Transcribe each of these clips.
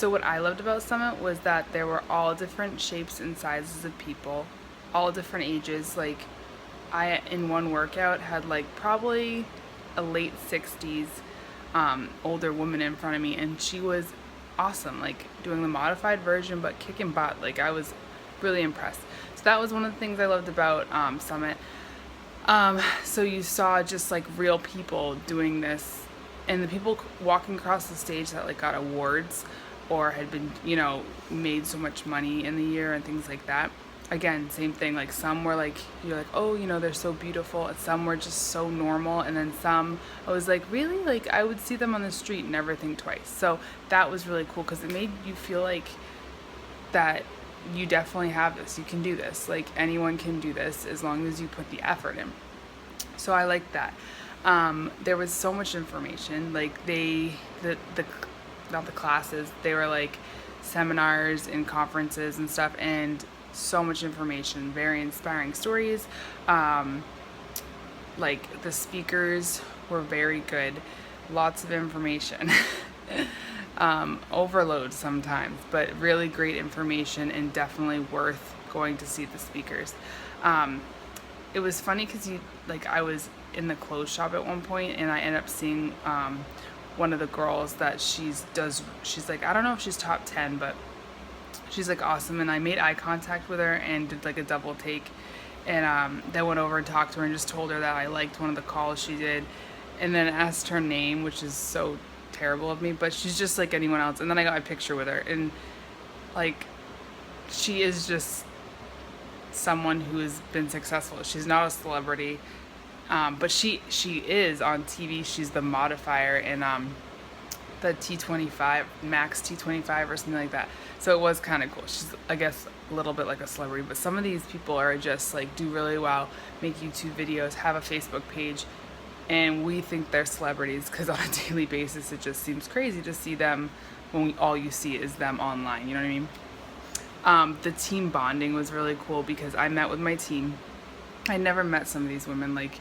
So what I loved about Summit was that there were all different shapes and sizes of people, all different ages. Like I, in one workout, had like probably a late 60s older woman in front of me, and she was awesome, like doing the modified version but kicking butt. Like I was really impressed. So that was one of the things I loved about Summit. So you saw just like real people doing this, and the people walking across the stage that like got awards or had been, made so much money in the year and things like that. Again, same thing. Like some were like, you're like, oh, they're so beautiful. And some were just so normal. And then some, I was like, really? Like I would see them on the street and never think twice. So that was really cool because it made you feel like that you definitely have this. You can do this. Like anyone can do this as long as you put the effort in. So I liked that. There was so much information. Like the not the classes, they were like seminars and conferences and stuff, and so much information, very inspiring stories. Like the speakers were very good, lots of information. Overload sometimes, but really great information and definitely worth going to see the speakers. It was funny because I was in the clothes shop at one point and I ended up seeing one of the girls that she's like, I don't know if she's top 10, but she's like awesome, and I made eye contact with her and did like a double take, and then went over and talked to her and just told her that I liked one of the calls she did, and then asked her name, which is so terrible of me, but she's just like anyone else. And then I got a picture with her, and like she is just someone who has been successful. She's not a celebrity, but she is on TV. She's the modifier in the T25, Max T25 or something like that. So it was kind of cool. She's, I guess, a little bit like a celebrity, but some of these people are just like do really well, make YouTube videos, have a Facebook page, and we think they're celebrities because on a daily basis it just seems crazy to see them when all you see is them online. You know what I mean? The team bonding was really cool because I met with my team. I never met some of these women. Like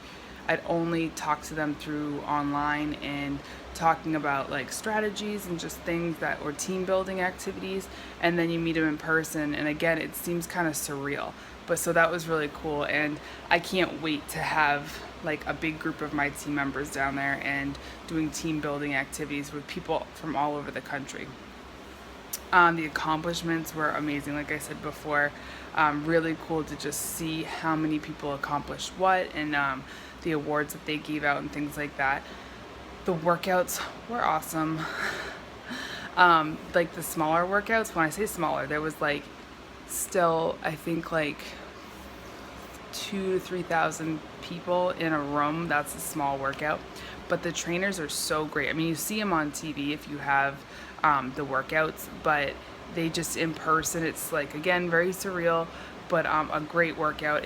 I'd only talked to them through online and talking about like strategies and just things that were team building activities, and then you meet them in person, and again it seems kind of surreal, but so that was really cool. And I can't wait to have like a big group of my team members down there and doing team building activities with people from all over the country. The accomplishments were amazing, like I said before. Really cool to just see how many people accomplished what, and the awards that they gave out and things like that. The workouts were awesome. Like the smaller workouts, when I say smaller, there was like still, I think like 2,000 to 3,000 people in a room. That's a small workout. But the trainers are so great. I mean, you see them on TV if you have the workouts, but they just in person, it's like, again, very surreal, but a great workout.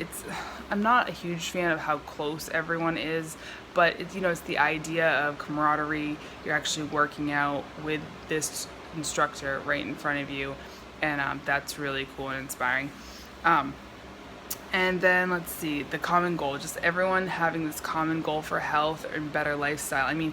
I'm not a huge fan of how close everyone is, but it's the idea of camaraderie. You're actually working out with this instructor right in front of you, and that's really cool and inspiring. And then let's see, the common goal, just everyone having this common goal for health and better lifestyle. I mean,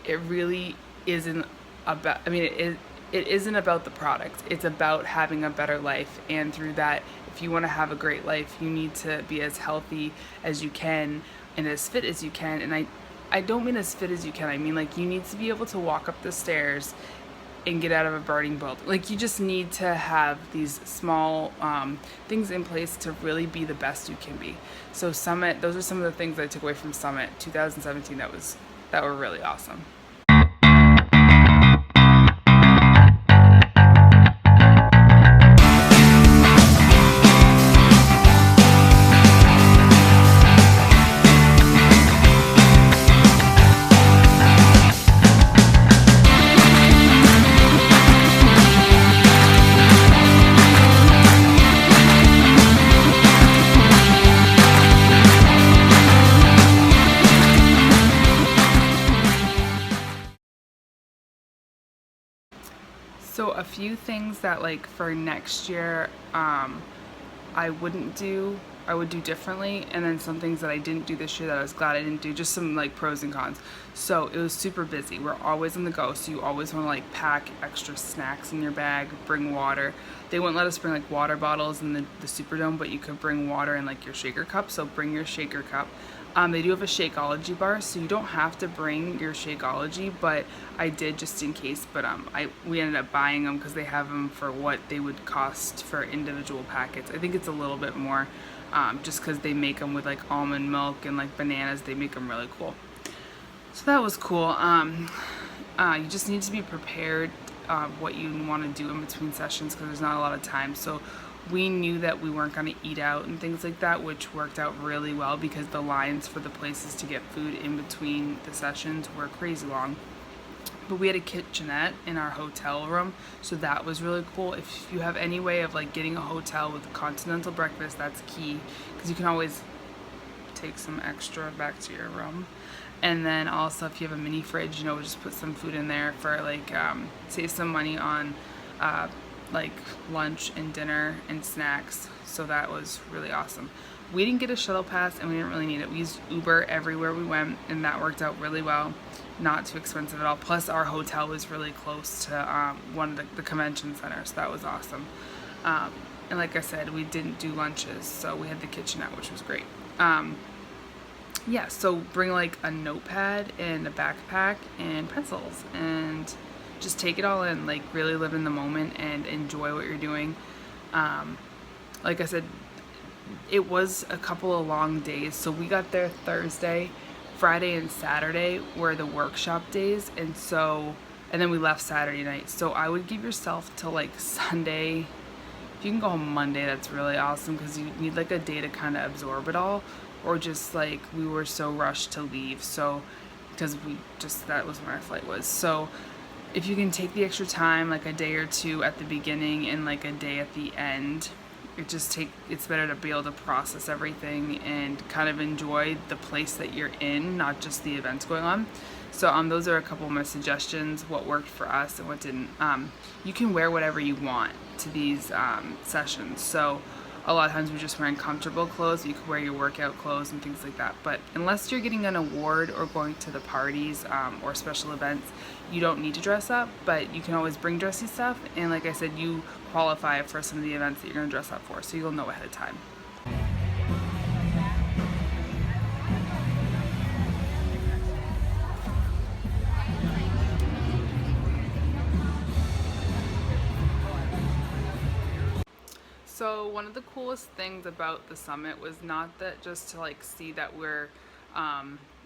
it really isn't about, it isn't about the product. It's about having a better life. And through that, if you want to have a great life, you need to be as healthy as you can and as fit as you can. And I don't mean as fit as you can. I mean, like, you need to be able to walk up the stairs and get out of a burning building. Like, you just need to have these small things in place to really be the best you can be. So Summit, those are some of the things that I took away from Summit 2017 that were really awesome. So a few things that, like, for next year, I wouldn't do I would do differently, and then some things that I didn't do this year that I was glad I didn't do, just some like pros and cons. So it was super busy. We're always on the go, so you always want to like pack extra snacks in your bag, bring water. They wouldn't let us bring like water bottles in the Superdome, but you could bring water in like your shaker cup, so bring your shaker cup. They do have a Shakeology bar, so you don't have to bring your Shakeology, but I did just in case. But we ended up buying them because they have them for what they would cost for individual packets. I think it's a little bit more, just because they make them with like almond milk and like bananas. They make them really cool. So that was cool. You just need to be prepared what you want to do in between sessions because there's not a lot of time. So we knew that we weren't going to eat out and things like that, which worked out really well because the lines for the places to get food in between the sessions were crazy long. But we had a kitchenette in our hotel room, so that was really cool. If you have any way of like getting a hotel with a continental breakfast, that's key because you can always take some extra back to your room. And then also if you have a mini fridge, just put some food in there for like save some money on like lunch and dinner and snacks. So that was really awesome. We didn't get a shuttle pass and we didn't really need it. We used Uber everywhere we went and that worked out really well. Not too expensive at all. Plus our hotel was really close to one of the convention centers. So that was awesome. And like I said, we didn't do lunches, so we had the kitchenette, which was great. Yeah, so bring like a notepad and a backpack and pencils and just take it all in, like really live in the moment and enjoy what you're doing. Like I said, it was a couple of long days. So we got there Thursday, Friday and Saturday were the workshop days. And then we left Saturday night. So I would give yourself till like Sunday. If you can go home Monday, that's really awesome because you need like a day to kind of absorb it all. Or just like we were so rushed to leave. So because that was when our flight was. So if you can take the extra time, like a day or two at the beginning and like a day at the end, it's better to be able to process everything and kind of enjoy the place that you're in, not just the events going on. So those are a couple of my suggestions, what worked for us and what didn't. You can wear whatever you want to these sessions. So a lot of times we're just wearing comfortable clothes. You could wear your workout clothes and things like that. But unless you're getting an award or going to the parties or special events, you don't need to dress up. But you can always bring dressy stuff. And like I said, you qualify for some of the events that you're going to dress up for. So you'll know ahead of time. So one of the coolest things about the summit was not that just to like see that we're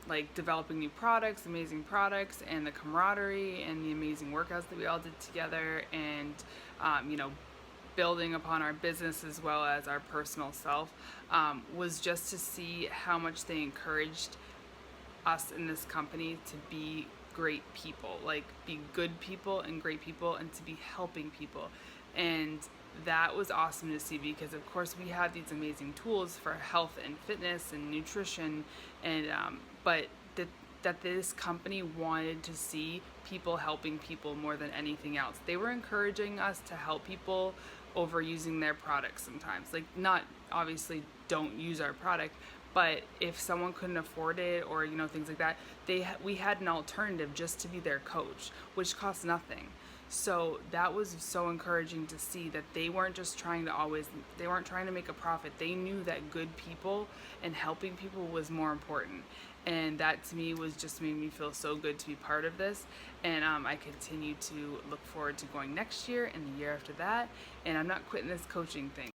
like developing new products, amazing products, and the camaraderie and the amazing workouts that we all did together, and building upon our business as well as our personal self, was just to see how much they encouraged us in this company to be great people, like be good people and great people, and to be helping people. And that was awesome to see because of course we have these amazing tools for health and fitness and nutrition, and but that this company wanted to see people helping people more than anything else. They were encouraging us to help people over using their products sometimes. Like, not obviously don't use our product, but if someone couldn't afford it or things like that, we had an alternative just to be their coach, which costs nothing. So that was so encouraging to see that they weren't trying to make a profit. They knew that good people and helping people was more important. And that to me was just made me feel so good to be part of this. And I continue to look forward to going next year and the year after that. And I'm not quitting this coaching thing.